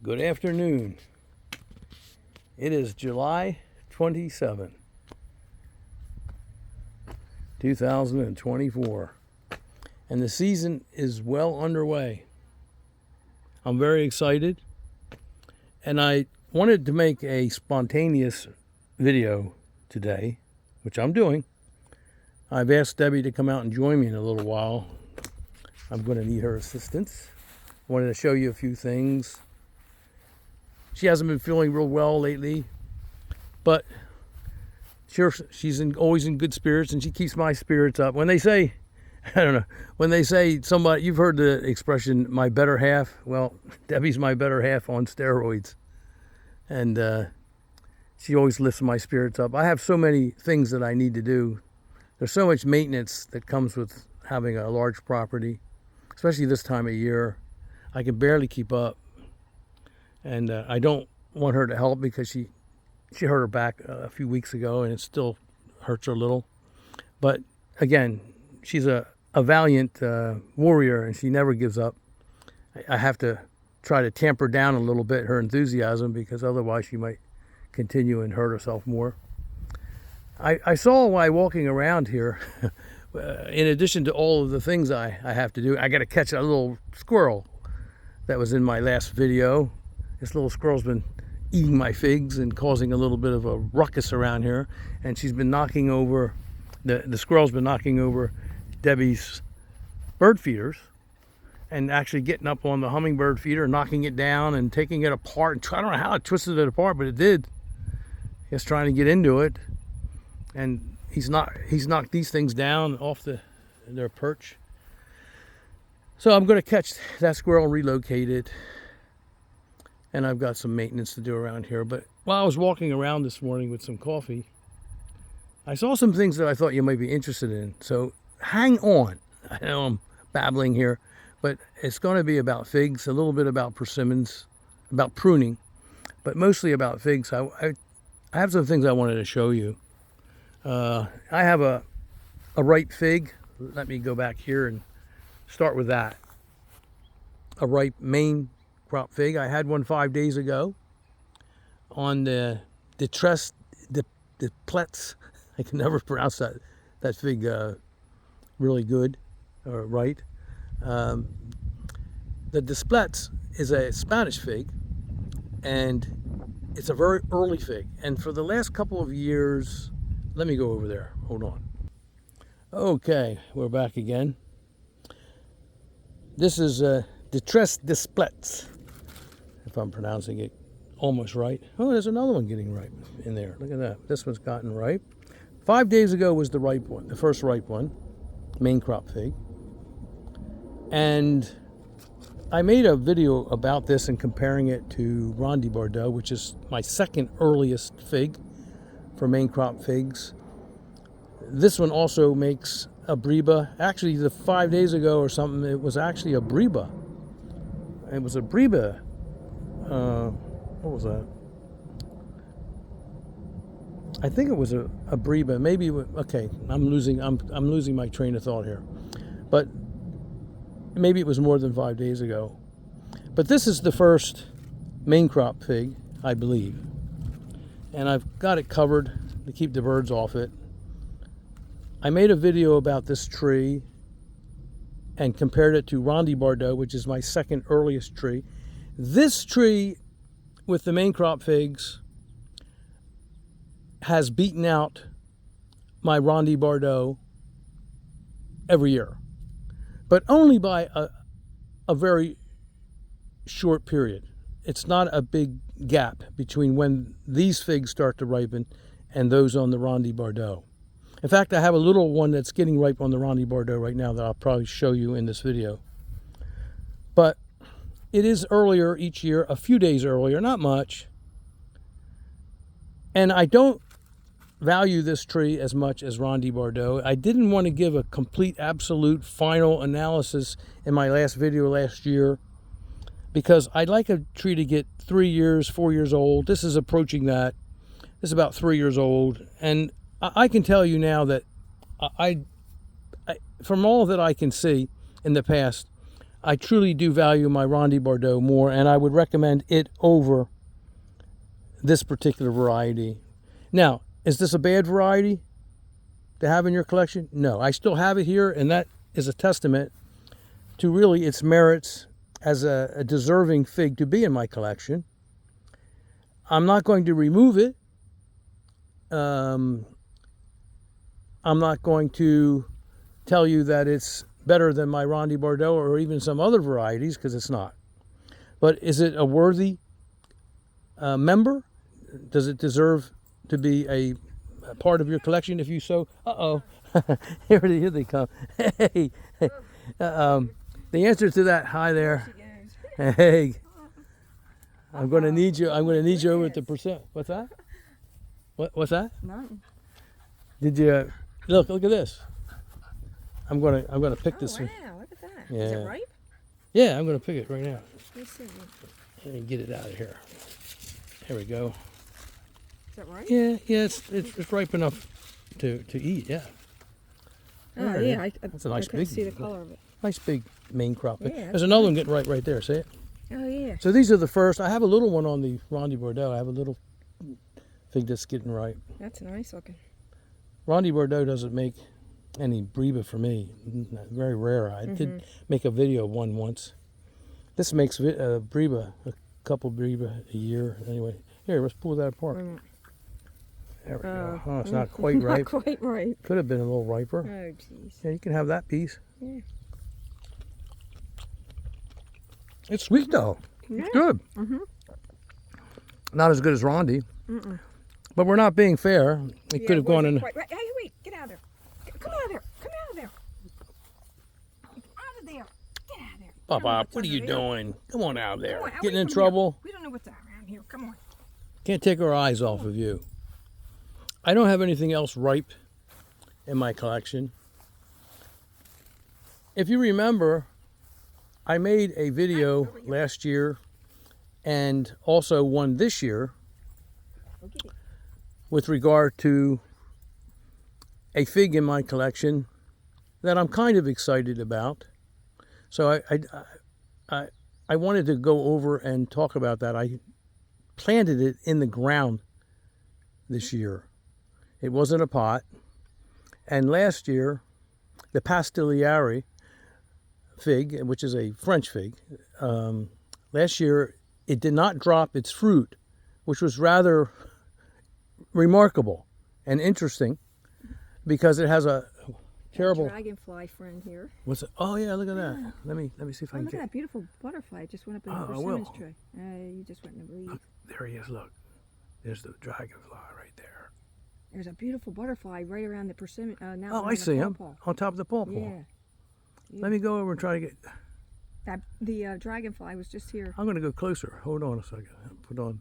Good afternoon. It is July 27, 2024, and the season is well underway. I'm very excited, and I wanted to make a spontaneous video today, which I'm doing. I've asked Debbie to come out and join me in a little while. I'm going to need her assistance. I wanted to show you a few things. She hasn't been feeling real well lately, but she's always in good spirits, and she keeps my spirits up. When they say, I don't know, when they say somebody, you've heard the expression, my better half. Well, Debbie's my better half on steroids, and she always lifts my spirits up. I have so many things that I need to do. There's so much maintenance that comes with having a large property, especially this time of year. I can barely keep up. And I don't want her to help because she hurt her back a few weeks ago, and it still hurts her a little. But again, she's a valiant warrior, and she never gives up. I have to try to tamper down a little bit her enthusiasm, because otherwise she might continue and hurt herself more. I saw while walking around here, in addition to all of the things I have to do, I got to catch a little squirrel that was in my last video. This little squirrel's been eating my figs and causing a little bit of a ruckus around here, and she's been knocking over, the squirrel's been knocking over Debbie's bird feeders, and actually getting up on the hummingbird feeder, knocking it down and taking it apart. I don't know how it twisted it apart, but it did. He's trying to get into it, and he's knocked these things down off their perch. So I'm going to catch that squirrel and relocate it. And I've got some maintenance to do around here. But while I was walking around this morning with some coffee, I saw some things that I thought you might be interested in. So hang on. I know I'm babbling here, but it's going to be about figs, a little bit about persimmons, about pruning, but mostly about figs. I have some things I wanted to show you. I have a ripe fig. Let me go back here and start with that. A ripe Maincrop Fig. I had one 5 days ago on the Plets. I can never pronounce that fig really good or right. The Desplets is a Spanish fig, and it's a very early fig. And for the last couple of years, let me go over there. Hold on. Okay, we're back again. This is Desplets, if I'm pronouncing it almost right. Oh, there's another one getting ripe in there. Look at that. This one's gotten ripe. 5 days ago was the ripe one, the first ripe one, Maincrop Fig. And I made a video about this and comparing it to Ronde Bordeaux, which is my second earliest fig for Maincrop figs. This one also makes a Breba. Actually, the 5 days ago or something, it was actually a Breba. It was a Breba. What was that? I think it was a Breba. Maybe okay. I'm losing my train of thought here, but maybe it was more than 5 days ago. But this is the first Maincrop fig, I believe, and I've got it covered to keep the birds off it. I made a video about this tree and compared it to Ronde Bordeaux, which is my second earliest tree. This tree with the Maincrop figs has beaten out my Ronde Bordeaux every year, but only by a very short period. It's not a big gap between when these figs start to ripen and those on the Ronde Bordeaux. In fact, I have a little one that's getting ripe on the Ronde Bordeaux right now that I'll probably show you in this video. But it is earlier each year, a few days earlier, not much. And I don't value this tree as much as Ronde Bordeaux. I didn't want to give a complete, absolute, final analysis in my last video last year, because I'd like a tree to get 3 years, 4 years old. This is approaching that. This is about 3 years old. And I can tell you now that I from all that I can see in the past, I truly do value my Ronde Bordeaux more, and I would recommend it over this particular variety. Now, is this a bad variety to have in your collection? No, I still have it here, and that is a testament to really its merits as a deserving fig to be in my collection. I'm not going to remove it. I'm not going to tell you that it's better than my Ronde Bordeaux or even some other varieties, because it's not. But is it a worthy member? Does it deserve to be a part of your collection if you so? Uh-oh. Here they come. Hey. The answer to that, hi there. Hey. I'm going to need you over at the percent. What's that? What's that? None. Did you look at this? I'm gonna pick this one. Wow, look at that. Yeah. Is it ripe? Yeah, I'm gonna pick it right now. Let me see. Let me get it out of here. There we go. Is that ripe? Yeah, it's ripe enough to eat. Yeah. Oh yeah, That's a nice I can big. see the color of it. Nice big Maincrop Fig. Yeah, There's another one getting right there. See it? Oh yeah. So these are the first. I have a little one on the Ronde Bordeaux. I have a little fig that's getting ripe. That's nice looking. Ronde Bordeaux doesn't make any Breba for me. Very rare. I did make a video of one once. This makes Breba, a couple Breba a year. Anyway, here, let's pull that apart. There we go. Oh, it's not quite ripe. Not quite ripe. Could have been a little riper. Oh jeez. Yeah, you can have that piece. Yeah. It's sweet though. Yeah. It's good. Not as good as Ronde. But we're not being fair. It could have gone in. Hey, wait! Get out of there! Come out of there! Come out of there! Out of there! Get out of there! Papa, what are you doing? Come on out of there. Come on, Getting away in from trouble. here. We don't know what's around here. Come on. Can't take our eyes off of you. I don't have anything else ripe in my collection. If you remember, I made a video last year and also one this year with regard to a fig in my collection that I'm kind of excited about. So I wanted to go over and talk about that. I planted it in the ground this year. It wasn't a pot. And last year, the Pastiliere fig, which is a French fig, last year it did not drop its fruit, which was rather remarkable and interesting because it has a terrible Dragonfly friend here. What's it? Oh yeah, look at that. Let me see if I can Look at get. that beautiful butterfly. It just went up in the persimmons tree. You just went in the leaves. Look, there he is. Look, there's the dragonfly right there. There's a beautiful butterfly right around the persimmon. Oh, I see him on top of the pawpaw. Yeah. Let me go over and try to get. The dragonfly was just here. I'm going to go closer. Hold on a second. Put on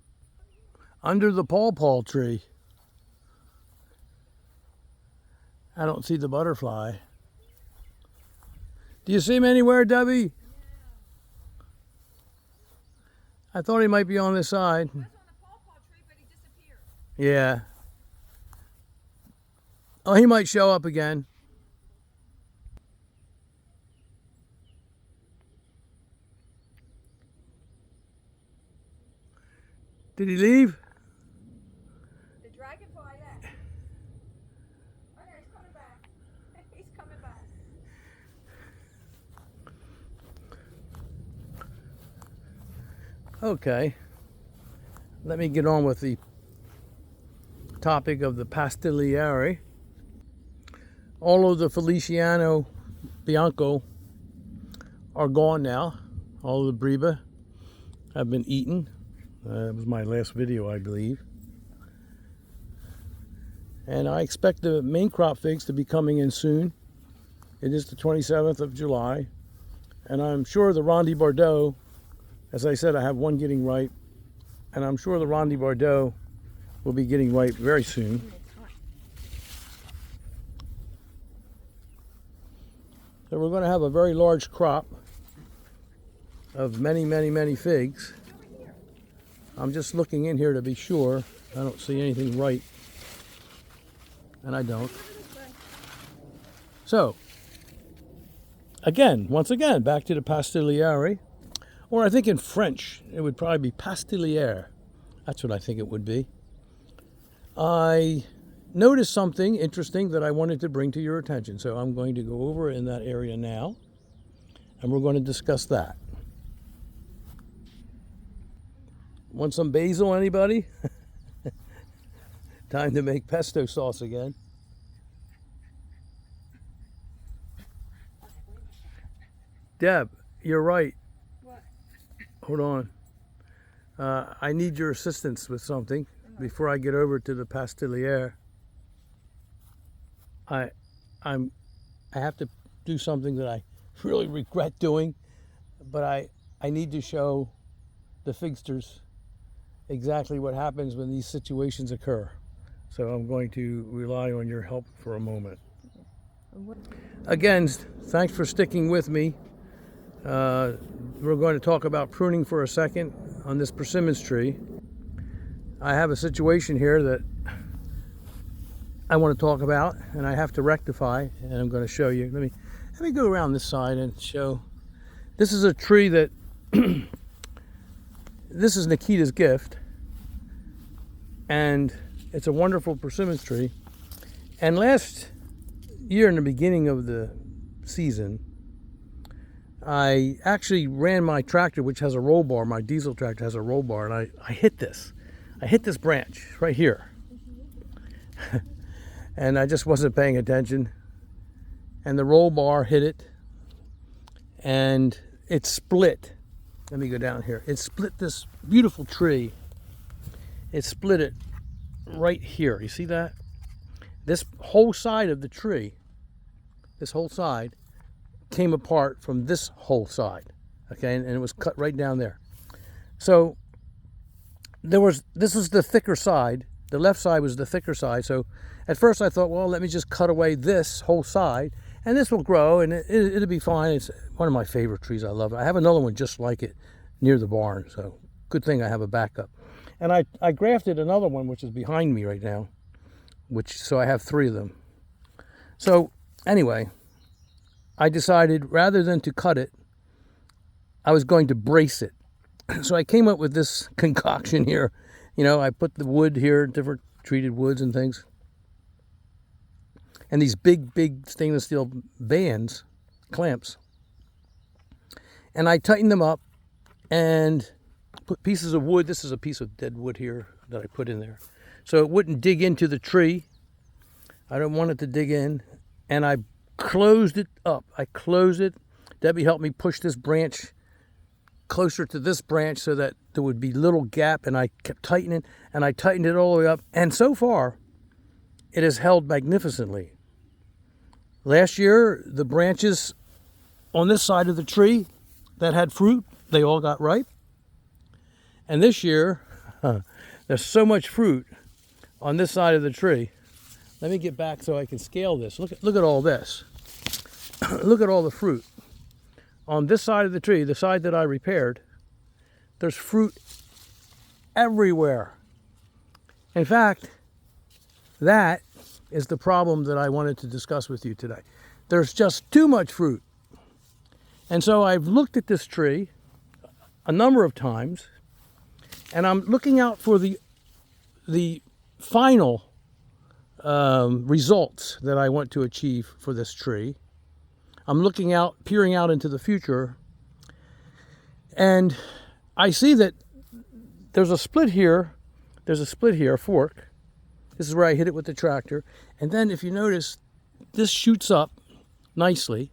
under the pawpaw tree. I don't see the butterfly. Do you see him anywhere, Debbie? I thought he might be on this side. He was on the pawpaw tree, but he disappeared. Yeah. Oh, he might show up again. Did he leave? The dragonfly left. Okay, he's coming back. He's coming back. Okay. Let me get on with the topic of the Pastiliere. All of the Feliciano Bianco are gone now. All of the Breba have been eaten. That was my last video, I believe. And I expect the Maincrop figs to be coming in soon. It is the 27th of July. And I'm sure the Ronde Bordeaux, as I said, I have one getting ripe. And I'm sure the Ronde Bordeaux will be getting ripe very soon. So we're going to have a very large crop of many, many, many figs. I'm just looking in here to be sure. I don't see anything ripe. And I don't. So, again, once again, back to the Pastiliere. Or I think in French, it would probably be Pastiliere. That's what I think it would be. I noticed something interesting that I wanted to bring to your attention. So I'm going to go over in that area now, and we're going to discuss that. Want some basil, anybody? Time to make pesto sauce again. Deb, you're right. What? Hold on. I need your assistance with something before I get over to the Pastiliere. I have to do something that I really regret doing, but I need to show the figsters exactly what happens when these situations occur. So I'm going to rely on your help for a moment. Again, thanks for sticking with me. We're going to talk about pruning for a second on this persimmons tree. I have a situation here that I want to talk about, and I have to rectify, and I'm going to show you. Let me go around this side and show. This is a tree that this is Nikitas Gift, and it's a wonderful persimmons tree. And last year, in the beginning of the season, I actually ran my tractor, which has a roll bar. My diesel tractor has a roll bar, and I hit this. I hit this branch right here. And I just wasn't paying attention. And the roll bar hit it, and it split. Let me go down here. It split this beautiful tree. It split it right here. You see that? This whole side of the tree, this whole side, came apart from this whole side. Okay, and it was cut right down there. So this is the thicker side. The left side was the thicker side. So at first I thought, well, let me just cut away this whole side, and this will grow, and it'll be fine. It's one of my favorite trees. I love it. I have another one just like it near the barn, so good thing I have a backup. And I grafted another one, which is behind me right now, so I have 3 of them. So anyway, I decided rather than to cut it, I was going to brace it. So I came up with this concoction here. You know, I put the wood here, different treated woods and things. And these big stainless steel bands, clamps. And I tightened them up and put pieces of wood. This is a piece of dead wood here that I put in there. So it wouldn't dig into the tree. I don't want it to dig in. And I closed it up. I closed it. Debbie helped me push this branch closer to this branch so that there would be little gap, and I kept tightening, and I tightened it all the way up. And so far, it has held magnificently. Last year, the branches on this side of the tree that had fruit, they all got ripe. And this year, there's so much fruit on this side of the tree. Let me get back so I can scale this. Look at all this. Look at all the fruit. On this side of the tree, the side that I repaired, there's fruit everywhere. In fact, that is the problem that I wanted to discuss with you today. There's just too much fruit. And so I've looked at this tree a number of times, and I'm looking out for the final results that I want to achieve for this tree. I'm looking out, peering out into the future, and I see that there's a split here. There's a split here, a fork. This is where I hit it with the tractor. And then if you notice, this shoots up nicely,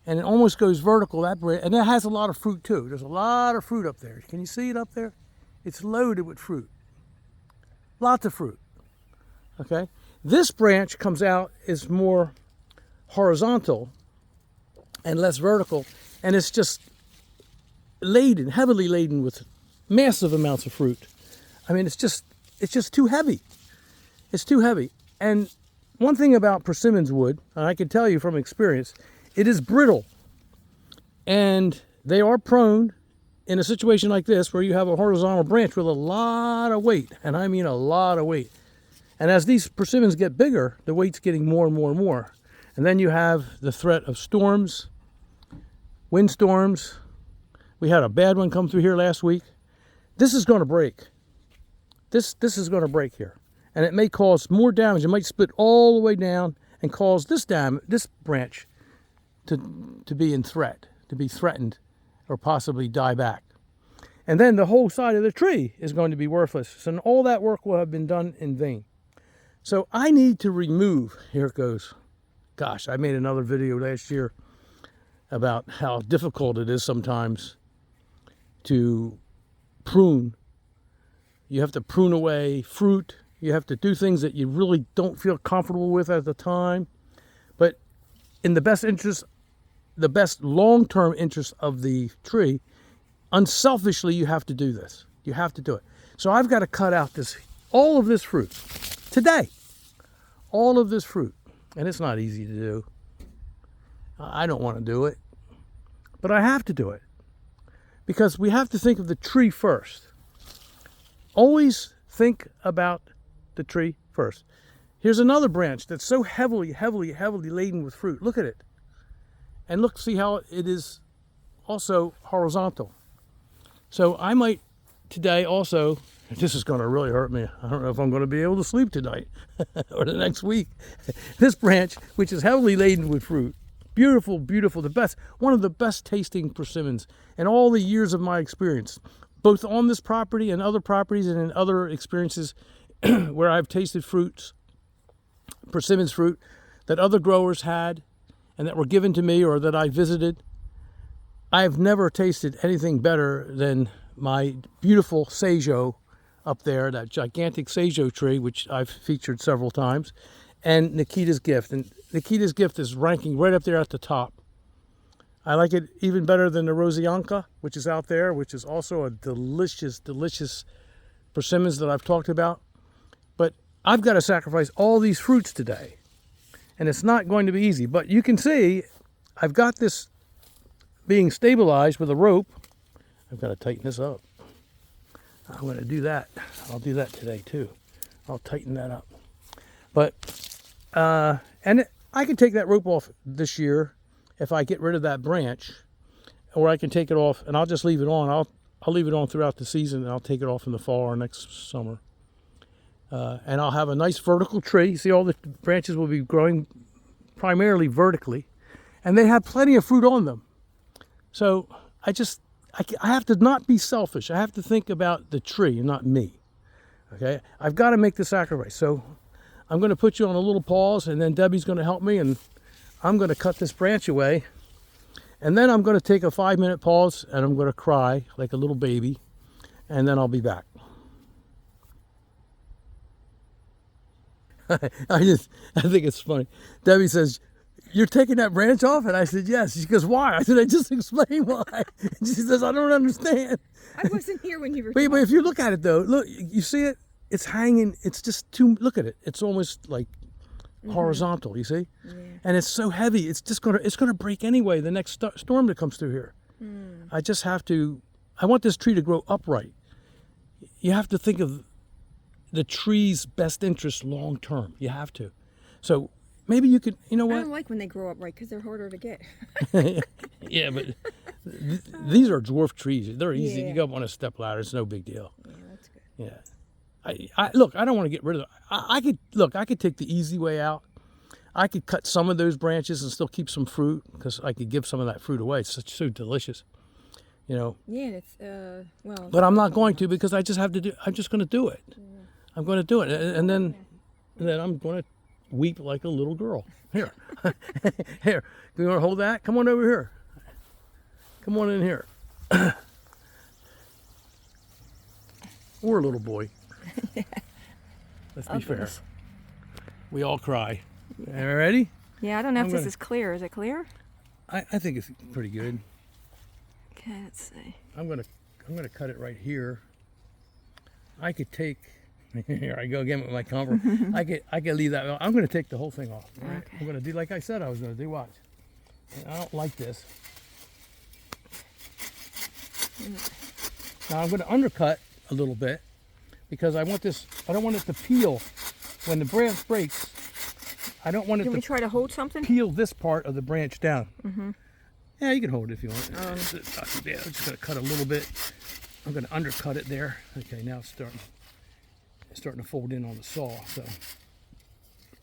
and it almost goes vertical that way. And that has a lot of fruit too. There's a lot of fruit up there. Can you see it up there? It's loaded with fruit. Lots of fruit. Okay? This branch comes out, is more horizontal and less vertical, and it's just laden, heavily laden with massive amounts of fruit. I mean, it's just too heavy. It's too heavy. And one thing about persimmons wood, and I can tell you from experience, it is brittle. And they are prone in a situation like this where you have a horizontal branch with a lot of weight, and I mean a lot of weight. And as these persimmons get bigger, the weight's getting more and more and more. And then you have the threat of storms windstorms. We had a bad one come through here last week. This is going to break. This is going to break here. And it may cause more damage. It might split all the way down and cause this branch to be in threat, to be threatened or possibly die back. And then the whole side of the tree is going to be worthless. And all that work will have been done in vain. So I need to remove, here it goes. Gosh, I made another video last year about how difficult it is sometimes to prune. You have to prune away fruit. You have to do things that you really don't feel comfortable with at the time. But in the best interest, the best long-term interest of the tree, unselfishly, you have to do this. You have to do it. So I've got to cut out all of this fruit today. All of this fruit. And it's not easy to do. I don't want to do it. But I have to do it. Because we have to think of the tree first. Always think about the tree first. Here's another branch that's so heavily laden with fruit. Look at it. And look, see how it is also horizontal. So I might today also, this is going to really hurt me. I don't know if I'm going to be able to sleep tonight or the next week. This branch, which is heavily laden with fruit, beautiful, beautiful, the best, one of the best tasting persimmons in all the years of my experience, both on this property and other properties and in other experiences where I've tasted fruits, persimmons fruit that other growers had and that were given to me or that I visited. I've never tasted anything better than my beautiful Seijo up there, that gigantic Seijo tree, which I've featured several times, and Nikitas Gift. And Nikitas Gift is ranking right up there at the top. I like it even better than the Rosianka, which is out there, which is also a delicious, delicious persimmons that I've talked about. But I've got to sacrifice all these fruits today. And it's not going to be easy. But you can see I've got this being stabilized with a rope. I've got to tighten this up. I'm going to do that. I'll do that today too. I'll tighten that up. But, I can take that rope off this year if I get rid of that branch, or I can take it off and I'll just leave it on. I'll leave it on throughout the season and I'll take it off in the fall or next summer. And I'll have a nice vertical tree. See, all the branches will be growing primarily vertically, and they have plenty of fruit on them. So I have to not be selfish. I have to think about the tree and not me. Okay, I've got to make the sacrifice. So I'm going to put you on a little pause, and then Debbie's going to help me, and I'm going to cut this branch away. And then I'm going to take a 5-minute pause, and I'm going to cry like a little baby, and then I'll be back. I think it's funny. Debbie says, "You're taking that branch off?" And I said, "Yes." She goes, "Why?" I said, "I just explained why." And she says, "I don't understand." I wasn't here when you were But if you look at it though, look, you see it? It's hanging, it's just too, look at it. It's almost like horizontal, you see? Yeah. And it's so heavy, it's gonna break anyway, the next storm that comes through here. I just have to, I want this tree to grow upright. You have to think of the tree's best interest long term. You have to. So maybe you could, you know what? I don't like when they grow up right because they're harder to get. Yeah, but these are dwarf trees. They're easy. Yeah. You go up on a step ladder. It's no big deal. Yeah, that's good. Yeah. Look, I don't want to get rid of them. I could take the easy way out. I could cut some of those branches and still keep some fruit because I could give some of that fruit away. It's so delicious, you know. Yeah, it's well. But I'm not going to because I just have to do. I'm just going to do it. Yeah. I'm going to do it, and then I'm going to weep like a little girl. Here, here. You want to hold that? Come on over here. Come on in here. Or a little boy. Let's be fair. We all cry. Are you ready? Yeah, I don't know if this is clear. Is it clear? I think it's pretty good. Okay, let's see. I'm gonna cut it right here. I could take. Here I go again with my combo. I could leave that. I'm gonna take the whole thing off. Right? Okay. I'm gonna do like I said I was gonna do. Watch. And I don't like this. Now I'm gonna undercut a little bit because I want this. I don't want it to peel when the branch breaks. I don't want it Can we to try to hold something? peel this part of the branch down. Yeah, you can hold it if you want. It's not too bad. I'm just going to cut a little bit. I'm going to undercut it there. Okay, now it's starting to fold in on the saw. So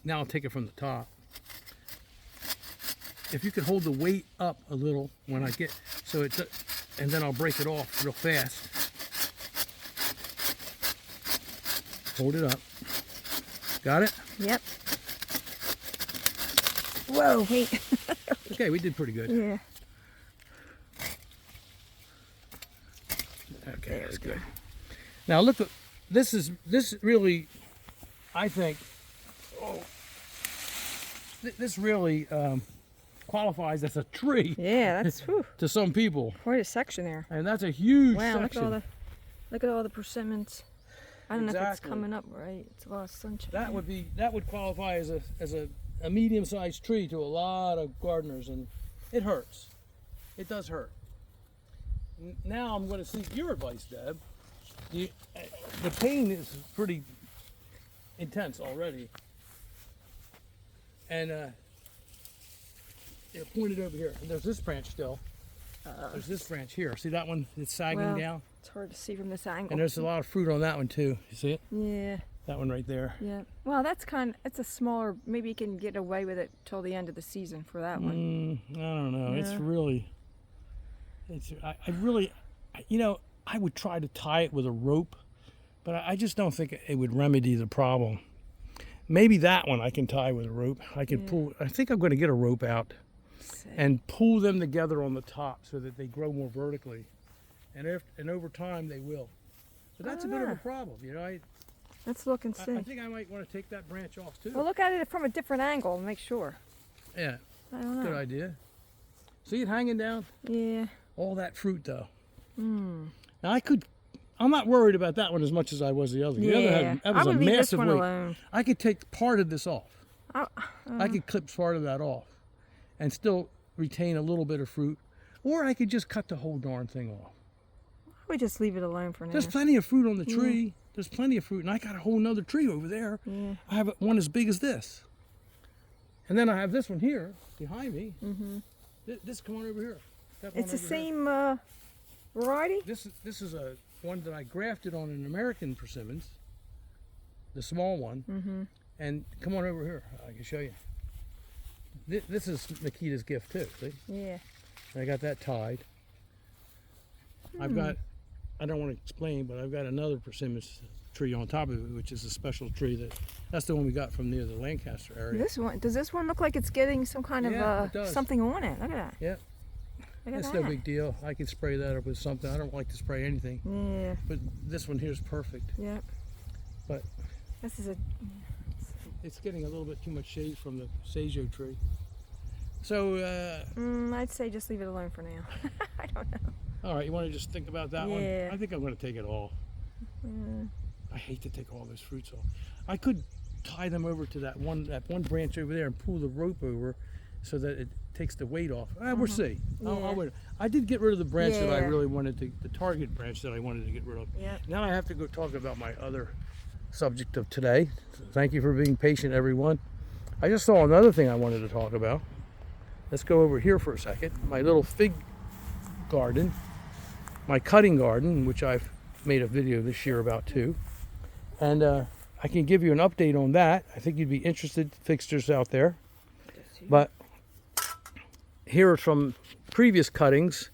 now I'll take it from the top. If you can hold the weight up a little when I get, so it's, and then I'll break it off real fast. Hold it up. Got it? Yep. Whoa, wait. Okay, we did pretty good. Yeah. Okay, that's good. Now look, this really, I think, this really qualifies as a tree. Yeah, that's to some people. quite a section there. And that's a huge Wow, section. look at all the persimmons. I don't know if it's Exactly. coming up right. It's a lot of sunshine. That would qualify as a medium-sized tree to a lot of gardeners, and it hurts. It does hurt. Now I'm going to seek your advice, Deb. The pain is pretty intense already, and pointed over here. And there's this branch still. There's this branch here. See that one? It's sagging down. It's hard to see from this angle. And there's a lot of fruit on that one too. You see it? Yeah. That one right there. Yeah. Well, it's a smaller. Maybe you can get away with it till the end of the season for that one. I don't know. Yeah. It's really. I really, I would try to tie it with a rope, but I just don't think it would remedy the problem. Maybe that one I can tie with a rope. I can pull. I think I'm going to get a rope out and pull them together on the top so that they grow more vertically, and over time they will. But that's a bit of a problem, Let's look and see. I think I might want to take that branch off too. Well, look at it from a different angle and make sure. Yeah, I don't know. good idea. See it hanging down? Yeah. All that fruit though. Now I'm not worried about that one as much as I was the other. The other that was I would a leave this massive one weight. alone. I could take part of this off. I could clip part of that off and still retain a little bit of fruit. Or I could just cut the whole darn thing off. I would just leave it alone for now. There's plenty of fruit on the tree. There's plenty of fruit. And I got a whole nother tree over there. Yeah. I have one as big as this. And then I have this one here behind me. This come on over here. It's the same variety? This is a one that I grafted on an American persimmons, the small one. And come on over here, I can show you. This is Nikitas Gift too, see? Yeah. I got that tied. I've got, I don't want to explain, but I've got another persimmons tree on top of it, which is a special tree that's the one we got from near the Lancaster area. Does this one look like it's getting some kind it of does. something on it? Look at that. Yep. Look at It's that. no big deal. I can spray that up with something. I don't like to spray anything. Yeah. But this one here is perfect. Yep. But This is a. it's getting a little bit too much shade from the Sajo tree. So, I'd say just leave it alone for now. I don't know. all right, you want to just think about that one? Yeah. I think I'm going to take it all. I hate to take all those fruits off. I could tie them over to that one branch over there and pull the rope over so that it takes the weight off. We'll see. Yeah. I did get rid of the branch that I Yeah. really wanted to, the target branch that I wanted to get rid of. Yeah. Now I have to go talk about my other subject of today. Thank you for being patient, everyone. I just saw another thing I wanted to talk about. Let's go over here for a second. My little fig garden, my cutting garden, which I've made a video this year about too. And I can give you an update on that. I think you'd be interested, fixers out there. But here are some previous cuttings.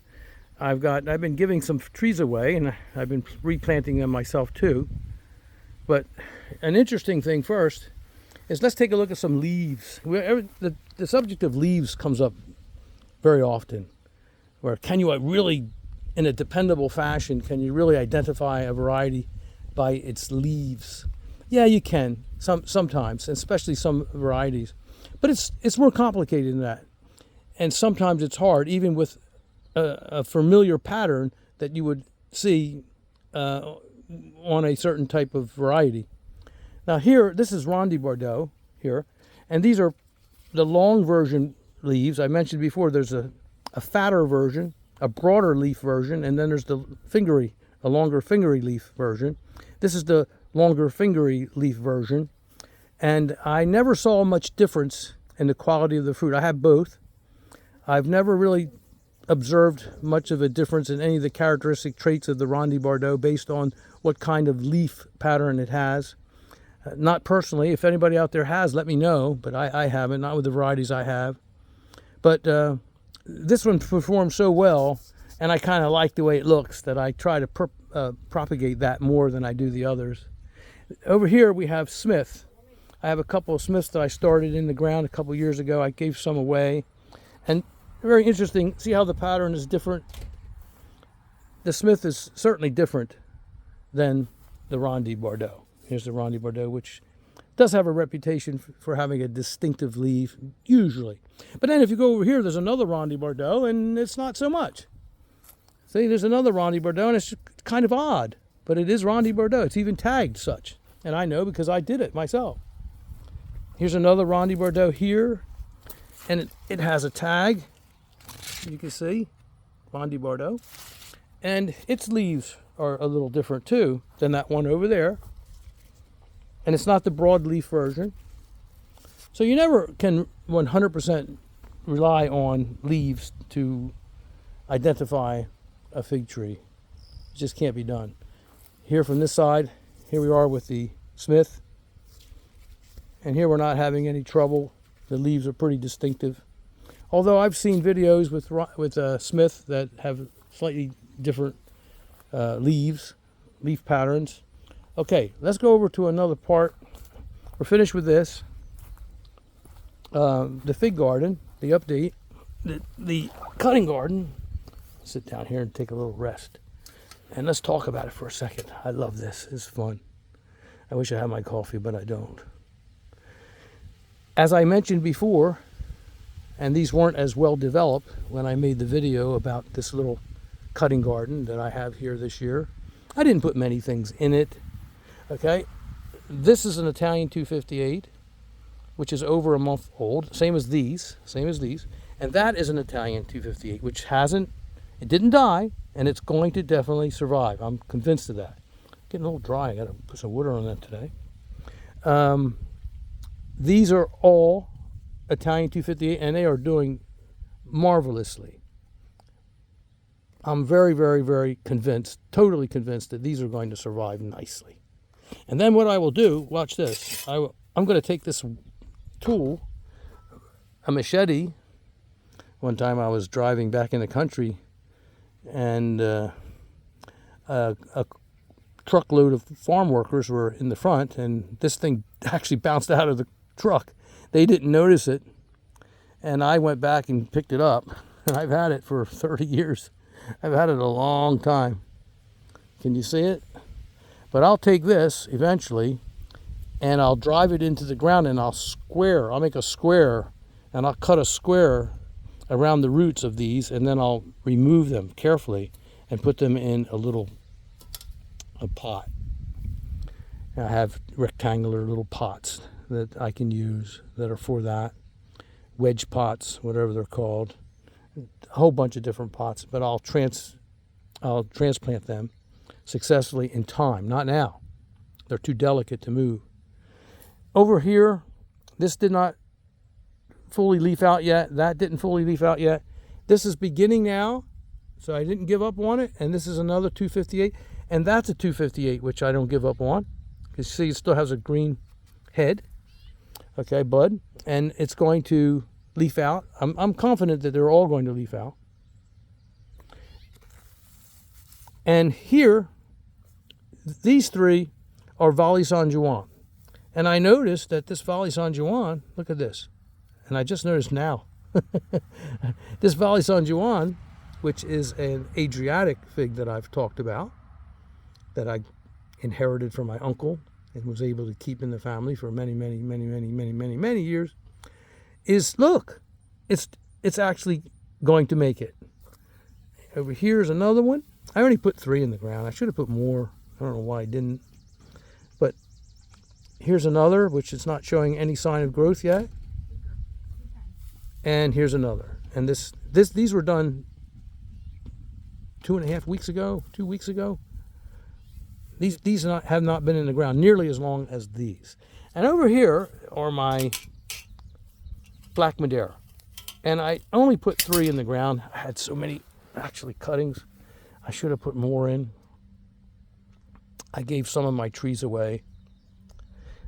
I've been giving some trees away, and I've been replanting them myself too. But an interesting thing first is let's take a look at some leaves. The subject of leaves comes up very often. Where can you really, in a dependable fashion, can you really identify a variety by its leaves? Yeah, you can sometimes, especially some varieties. But it's more complicated than that. And sometimes it's hard, even with a familiar pattern that you would see on a certain type of variety. Now here, this is Ronde Bordeaux here, and these are the long version leaves. I mentioned before there's a fatter version, a broader leaf version, and then there's a longer fingery leaf version. This is the longer fingery leaf version, and I never saw much difference in the quality of the fruit. I have both. I've never really observed much of a difference in any of the characteristic traits of the Ronde Bordeaux based on what kind of leaf pattern it has. Not personally. If anybody out there has, let me know, but I haven't, not with the varieties I have. But this one performed so well, and I kind of like the way it looks, that I try to propagate that more than I do the others. Over here we have Smith. I have a couple of Smiths that I started in the ground a couple years ago. I gave some away, and very interesting. See how the pattern is different? The Smith is certainly different than the Ronde Bordeaux. Here's the Ronde Bordeaux, which does have a reputation for having a distinctive leaf, usually. But then if you go over here, there's another Ronde Bordeaux, and it's not so much. See, there's another Ronde Bordeaux, and it's kind of odd, but it is Ronde Bordeaux. It's even tagged such, and I know because I did it myself. Here's another Ronde Bordeaux here, and it has a tag, you can see, Ronde Bordeaux, and its leaves are a little different too than that one over there. And it's not the broadleaf version. So you never can 100% rely on leaves to identify a fig tree. It just can't be done. Here from this side, here we are with the Smith. And here we're not having any trouble. The leaves are pretty distinctive. Although I've seen videos with Smith that have slightly different leaf patterns. Okay, let's go over to another part. We're finished with this. The fig garden, the update, the cutting garden. Sit down here and take a little rest. And let's talk about it for a second. I love this. It's fun. I wish I had my coffee, but I don't. As I mentioned before, and these weren't as well developed when I made the video about this little cutting garden that I have here this year. I didn't put many things in it. Okay, this is an Italian 258, which is over a month old, same as these, and that is an Italian 258, which it didn't die, and it's going to definitely survive. I'm convinced of that. Getting a little dry. I got to put some water on that today. These are all Italian 258, and they are doing marvelously. I'm very, very, very convinced, totally convinced that these are going to survive nicely. And then what I will do, watch this, I'm going to take this tool, a machete. One time I was driving back in the country, and a truckload of farm workers were in the front, and this thing actually bounced out of the truck. They didn't notice it, and I went back and picked it up, and I've had it for 30 years. I've had it a long time. Can you see it? But I'll take this eventually, and I'll drive it into the ground, and I'll make a square, and I'll cut a square around the roots of these, and then I'll remove them carefully and put them in a pot. I have rectangular little pots that I can use that are for that. Wedge pots, whatever they're called. A whole bunch of different pots, but I'll transplant them successfully in time, not now. They're too delicate to move. Over here, this did not fully leaf out yet. That didn't fully leaf out yet. This is beginning now, so I didn't give up on it. And this is another 258, and that's a 258, which I don't give up on. You see, it still has a green head, okay, bud, and it's going to leaf out. I'm confident that they're all going to leaf out. And here, these three are Valle San Juan. And I noticed that this Valle San Juan, look at this, and I just noticed now, this Valle San Juan, which is an Adriatic fig that I've talked about, that I inherited from my uncle and was able to keep in the family for many, many, many, many, many, many, many years, look, it's actually going to make it. Over here's another one. I only put 3 in the ground. I should have put more. I don't know why I didn't. But here's another, which is not showing any sign of growth yet. And here's another. And these were done 2.5 weeks ago, 2 weeks ago. These have not been in the ground nearly as long as these. And over here are my Black Madeira. And I only put 3 in the ground. I had so many actually cuttings. I should have put more in. I gave some of my trees away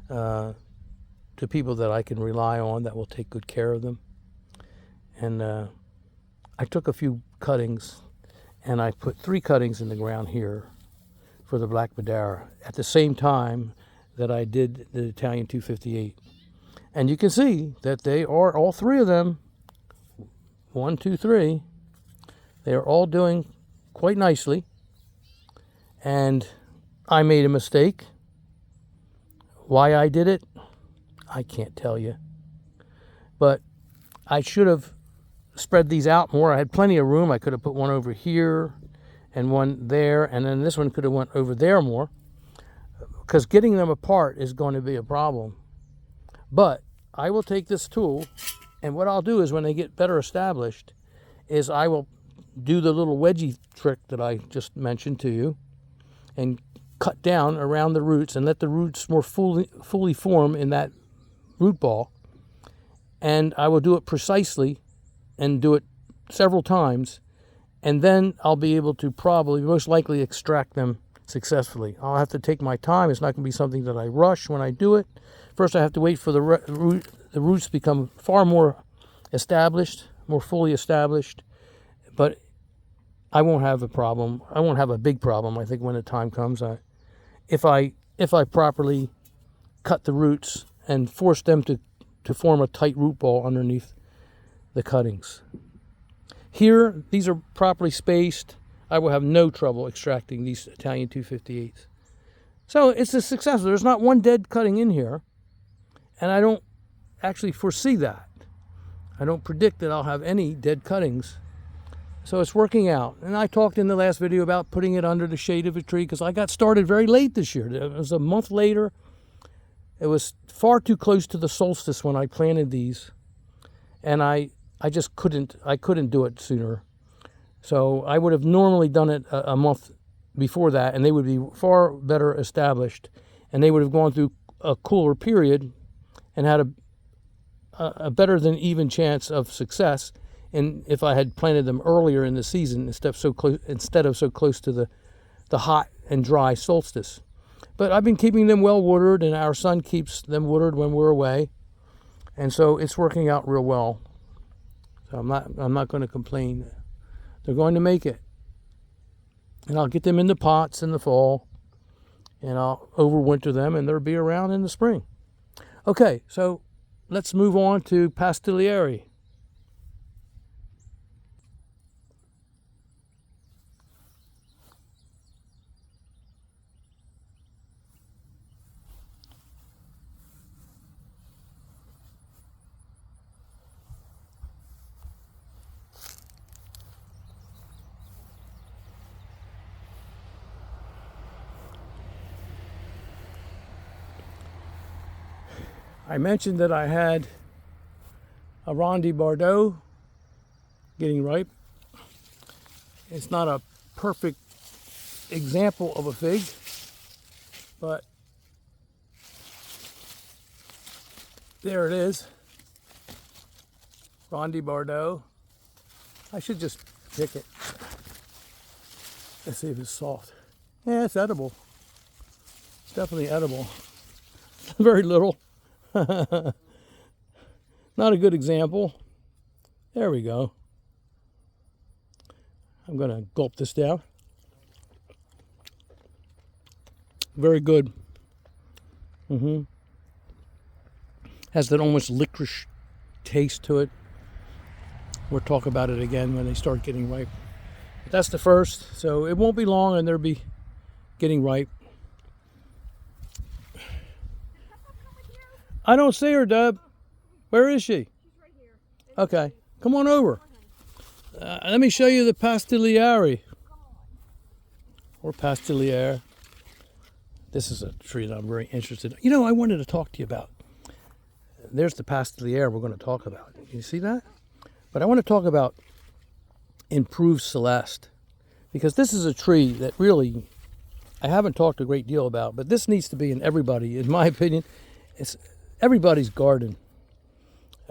to people that I can rely on that will take good care of them. And I took a few cuttings and I put 3 cuttings in the ground here for the Black Madeira at the same time that I did the Italian 258. And you can see that they are, all 3 of them, 1, 2, 3, they are all doing quite nicely. And I made a mistake. Why I did it, I can't tell you. But I should have spread these out more. I had plenty of room. I could have put one over here and one there, and then this one could have went over there more, because getting them apart is going to be a problem. But I will take this tool, and what I'll do is when they get better established is I will do the little wedgie trick that I just mentioned to you and cut down around the roots and let the roots more fully form in that root ball. And I will do it precisely and do it several times, and then I'll be able to probably, most likely, extract them successfully. I'll have to take my time. It's not going to be something that I rush when I do it. First, I have to wait for the roots to become far more established, more fully established, but I won't have a problem. I won't have a big problem, I think, when the time comes. If I properly cut the roots and force them to form a tight root ball underneath the cuttings. Here, these are properly spaced. I will have no trouble extracting these Italian 258s. So it's a success. There's not one dead cutting in here, and I don't actually foresee that. I don't predict that I'll have any dead cuttings. So it's working out. And I talked in the last video about putting it under the shade of a tree because I got started very late this year. It was a month later. It was far too close to the solstice when I planted these, and I just couldn't do it sooner. So I would have normally done it a month before that, and they would be far better established, and they would have gone through a cooler period and had a better than even chance of success. And if I had planted them earlier in the season instead of so close to the hot and dry solstice. But I've been keeping them well watered, and our son keeps them watered when we're away, and so it's working out real well. So I'm not going to complain. They're going to make it, and I'll get them in the pots in the fall, and I'll overwinter them, and they'll be around in the spring. Okay, so let's move on to Pastiliere. I mentioned that I had a Ronde Bordeaux getting ripe. It's not a perfect example of a fig, but there it is. Ronde Bordeaux. I should just pick it. Let's see if it's soft. Yeah, it's edible. It's definitely edible. Very little. Not a good example. There we go. I'm going to gulp this down. Very good. Has that almost licorice taste to it. We'll talk about it again when they start getting ripe. But that's the first, so it won't be long and they'll be getting ripe. I don't see her, Deb. Where is she? She's right here. Okay, come on over. Let me show you the Pastiliere. Or Pastiliere. This is a tree that I'm very interested in. You know, I wanted to talk to you about. There's the Pastiliere we're going to talk about. You see that? But I want to talk about improved Celeste. Because this is a tree that really, I haven't talked a great deal about, but this needs to be in everybody, in my opinion. It's everybody's garden.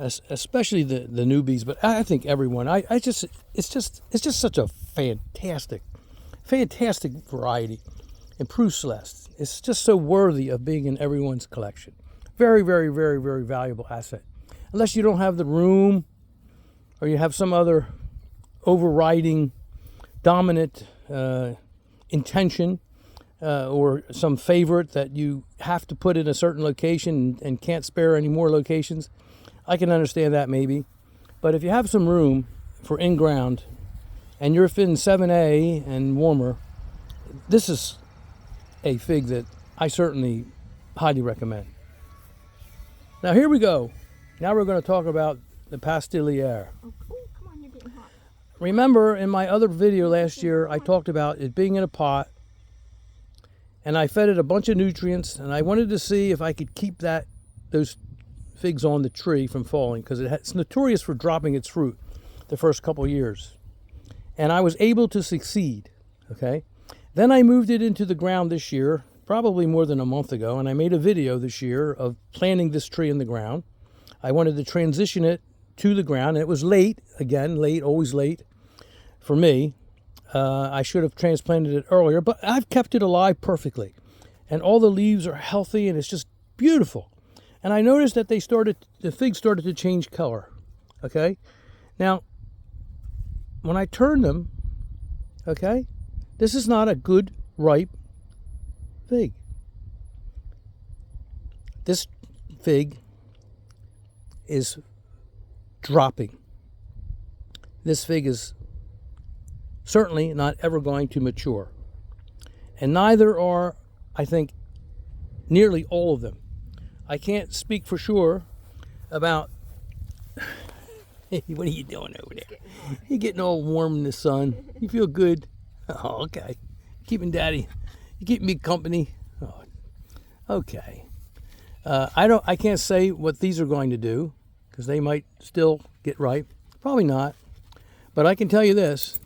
especially the newbies, but I think everyone. It's just such a fantastic variety. And Pruning Celeste, it's just so worthy of being in everyone's collection. Very, very, very, very valuable asset. Unless you don't have the room, or you have some other overriding, dominant intention, or some favorite that you have to put in a certain location and can't spare any more locations. I can understand that maybe. But if you have some room for in-ground and you're in 7A and warmer, this is a fig that I certainly highly recommend. Now here we go. Now we're going to talk about the Pastiliere. Oh, cool. Come on, you're getting hot. Remember in my other video last year, I talked about it being in a pot, and I fed it a bunch of nutrients, and I wanted to see if I could keep those figs on the tree from falling, because it's notorious for dropping its fruit the first couple years. And I was able to succeed, okay? Then I moved it into the ground this year, probably more than a month ago, and I made a video this year of planting this tree in the ground. I wanted to transition it to the ground, and it was late, again, late, always late for me. I should have transplanted it earlier, but I've kept it alive perfectly. And all the leaves are healthy, and it's just beautiful. And I noticed that the figs started to change color, okay? Now, when I turn them, okay, this is not a good, ripe fig. This fig is dropping. This fig is certainly not ever going to mature. And neither are, I think, nearly all of them. I can't speak for sure about... Hey, what are you doing over there? You're getting all warm in the sun. You feel good? Oh, okay. Keeping Daddy. You keeping me company. Oh, okay. I can't say what these are going to do, because they might still get ripe. Probably not. But I can tell you this: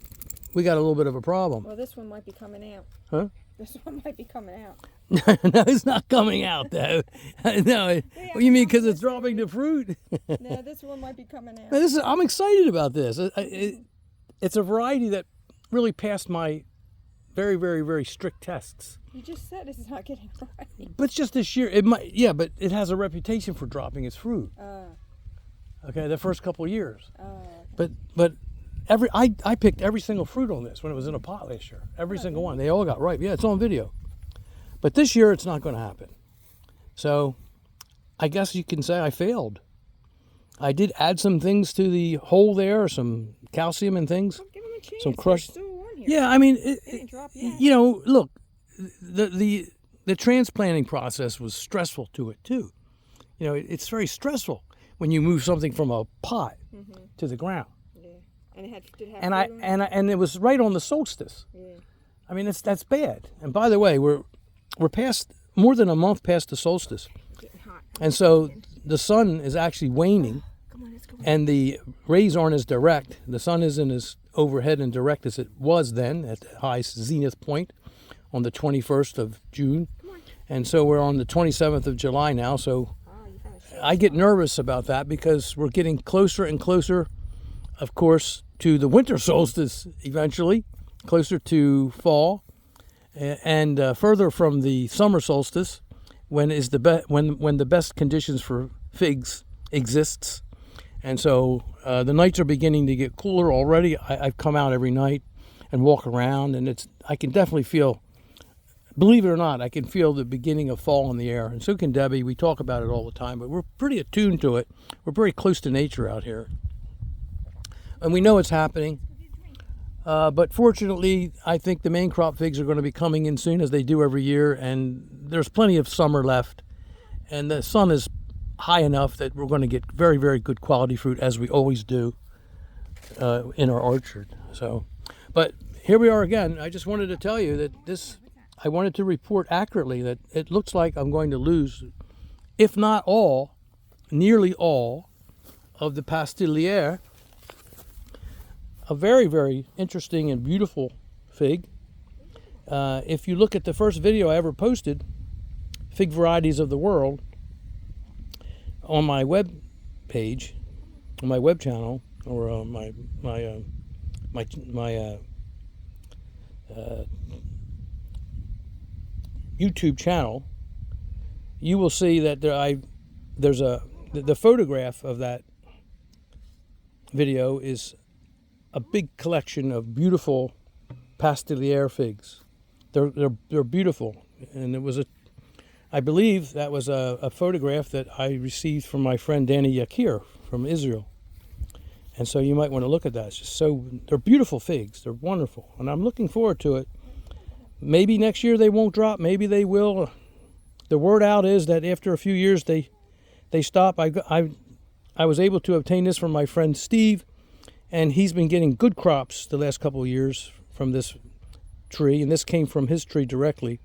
we got a little bit of a problem. Well, this one might be coming out. Huh? This one might be coming out. No, it's not coming out though. No, what you mean because it's dropping the fruit? No, this one might be coming out. I'm excited about this. It's a variety that really passed my very, very, very strict tests. You just said it's not getting right. But just this year, it might. Yeah, but it has a reputation for dropping its fruit. Okay, the first couple of years. Okay. But I picked every single fruit on this when it was in a pot last year. Every single one. They all got ripe. Yeah, it's on video. But this year, it's not going to happen. So I guess you can say I failed. I did add some things to the hole there, some calcium and things. Well, give them a chance. Some crushed. They're still on here. Yeah, I mean, They didn't drop yet. you know, look, the transplanting process was stressful to it too. You know, it's very stressful when you move something from a pot to the ground. Yeah. And it did have And fruit on it? and it was right on the solstice. Yeah. I mean, that's bad. And by the way, we're past more than a month past the solstice, Getting hot. and so the sun is actually waning, Come on, let's go. and the rays aren't as direct. The sun isn't as overhead and direct as it was then at the high zenith point on the 21st of June, and so we're on the 27th of July now. So You found I get nervous about that because we're getting closer and closer, of course, to the winter solstice eventually, closer to fall, and further from the summer solstice, when the best conditions for figs exists. And so the nights are beginning to get cooler already. I've come out every night and walk around, and I can definitely feel, believe it or not, I can feel the beginning of fall in the air. And so can Debbie. We talk about it all the time, but we're pretty attuned to it. We're very close to nature out here. And we know it's happening. But fortunately, I think the Maincrop figs are going to be coming in soon, as they do every year. And there's plenty of summer left. And the sun is high enough that we're going to get very, very good quality fruit, as we always do in our orchard. But here we are again. I just wanted to tell you that I wanted to report accurately that it looks like I'm going to lose, if not all, nearly all of the Pastiliere. A very, very interesting and beautiful fig. If you look at the first video I ever posted, Fig Varieties of the World, on my web page, on my web channel or my YouTube channel, you will see that there's the photograph of that video is a big collection of beautiful Pastiliere figs. They're beautiful, and I believe that was a photograph that I received from my friend Danny Yakir from Israel. And so you might want to look at that. It's just they're beautiful figs. They're wonderful, and I'm looking forward to it. Maybe next year they won't drop. Maybe they will. The word out is that after a few years they stop. I was able to obtain this from my friend Steve, and he's been getting good crops the last couple of years from this tree, and this came from his tree directly.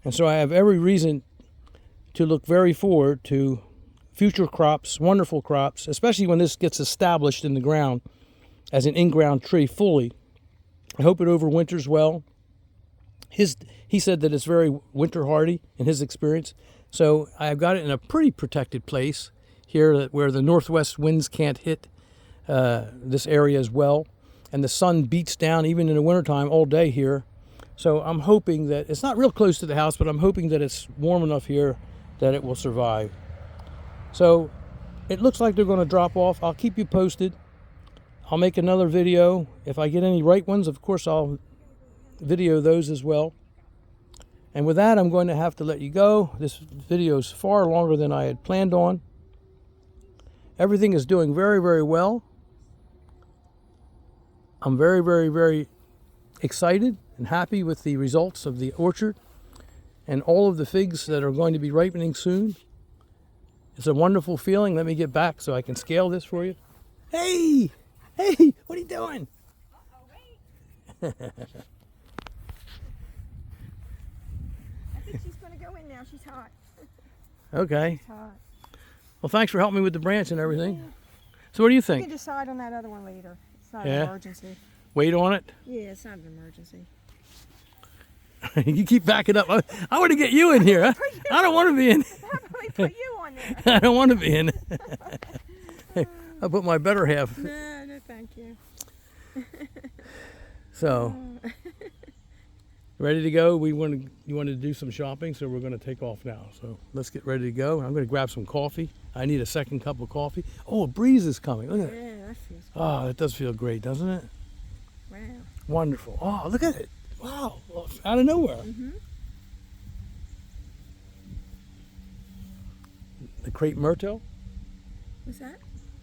And so I have every reason to look very forward to future crops, wonderful crops, especially when this gets established in the ground as an in-ground tree fully. I hope it overwinters well. He said that it's very winter hardy in his experience. So I've got it in a pretty protected place here where the northwest winds can't hit this area as well. And the sun beats down even in the wintertime all day here. So I'm hoping that it's not real close to the house, but I'm hoping that it's warm enough here that it will survive. So it looks like they're going to drop off. I'll keep you posted. I'll make another video. If I get any right ones, of course, I'll video those as well. And with that, I'm going to have to let you go. This video is far longer than I had planned on. Everything is doing very, very well. I'm very, very, very excited and happy with the results of the orchard and all of the figs that are going to be ripening soon. It's a wonderful feeling. Let me get back so I can scale this for you. Hey! Hey! What are you doing? Uh-oh, wait. I think she's going to go in now. She's hot. Okay. She's hot. Well, thanks for helping me with the branch and everything. Yeah. So what do you We think? can decide on that other one later. It's not Yeah. an emergency. Wait on it? Yeah, it's not an emergency. You keep backing up. I want to get you in here. I don't want to be in. How about we put you on there? I don't want to be in. I'll put my better half. No, thank you. So, ready to go? You wanted to do some shopping, so we're going to take off now. So let's get ready to go. I'm going to grab some coffee. I need a second cup of coffee. Oh, a breeze is coming. Look at it. Yeah, that feels good. Oh, it does feel great, doesn't it? Wow. Wonderful. Oh, look at it. Wow. Out of nowhere. Mm-hmm. The Crepe Myrtle. What's that?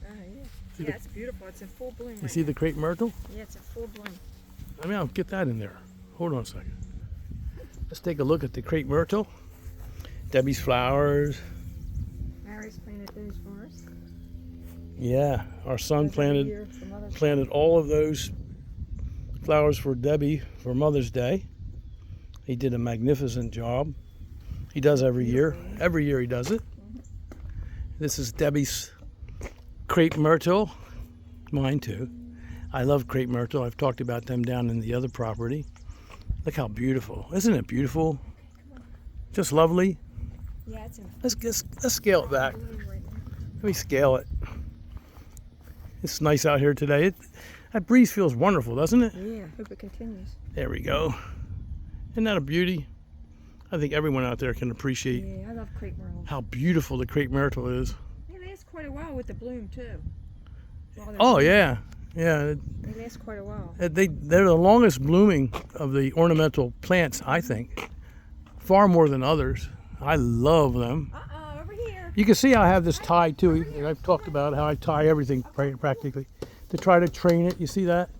Oh, yeah. Yeah, it's beautiful. It's in full bloom. You see the Crepe Myrtle? Yeah, it's in full bloom. I mean, I'll get that in there. Hold on a second. Let's take a look at the Crepe Myrtle. Debbie's flowers. Mary's planted those for us. Yeah, our son Those every planted year for Mother's Day. planted all of those flowers for Debbie for Mother's Day. He did a magnificent job. He does every year. Every year he does it. This is Debbie's Crepe Myrtle. Mine too. I love Crepe Myrtle. I've talked about them down in the other property. Look how beautiful. Isn't it beautiful? Just lovely. Yeah, it's in Let's scale it back. bloom right now. Let me scale it. It's nice out here today. That breeze feels wonderful, doesn't it? Yeah, hope it continues. There we go. Isn't that a beauty? I think everyone out there can appreciate Yeah, I love crepe myrtle. how beautiful the Crepe Myrtle is. They last quite a while with the bloom too. Oh yeah, yeah. They last quite a while. They're the longest blooming of the ornamental plants, I think. Far more than others. I love them. Over here. You can see I have this tied too. I've talked about how I tie everything practically to try to train it. You see that?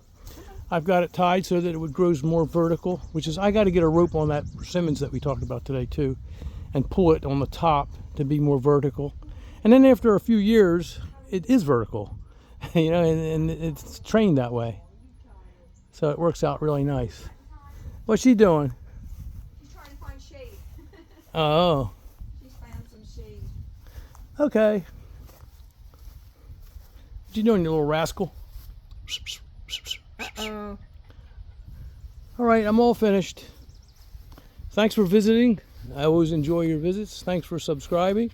I've got it tied so that it grows more vertical, which is, I got to get a rope on that persimmons that we talked about today too, and pull it on the top to be more vertical. And then after a few years, it is vertical, you know, and it's trained that way. So it works out really nice. What's she doing? She's trying to find shade. Oh, She's found some shade. okay. What you doing, you little rascal? Uh-oh. All right, I'm all finished. Thanks for visiting. I always enjoy your visits. Thanks for subscribing.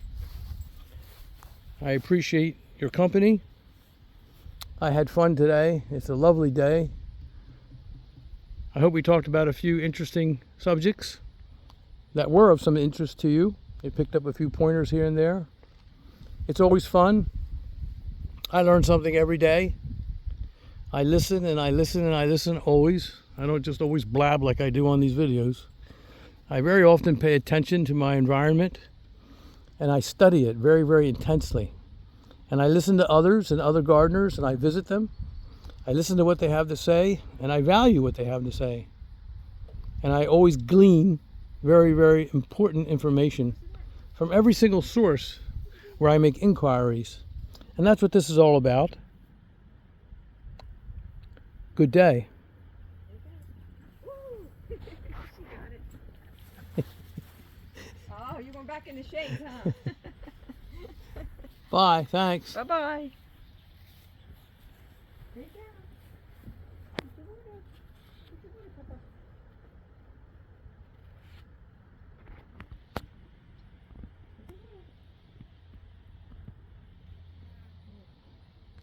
I appreciate your company. I had fun today. It's a lovely day. I hope we talked about a few interesting subjects that were of some interest to you. I picked up a few pointers here and there. It's always fun. I learn something every day. I listen and I listen and I listen always. I don't just always blab like I do on these videos. I very often pay attention to my environment and I study it very, very intensely. And I listen to others and other gardeners and I visit them. I listen to what they have to say and I value what they have to say. And I always glean very, very important information from every single source where I make inquiries. And that's what this is all about. Good day. She got it. Oh, you're going back in the shade, huh? Bye, thanks. Bye-bye.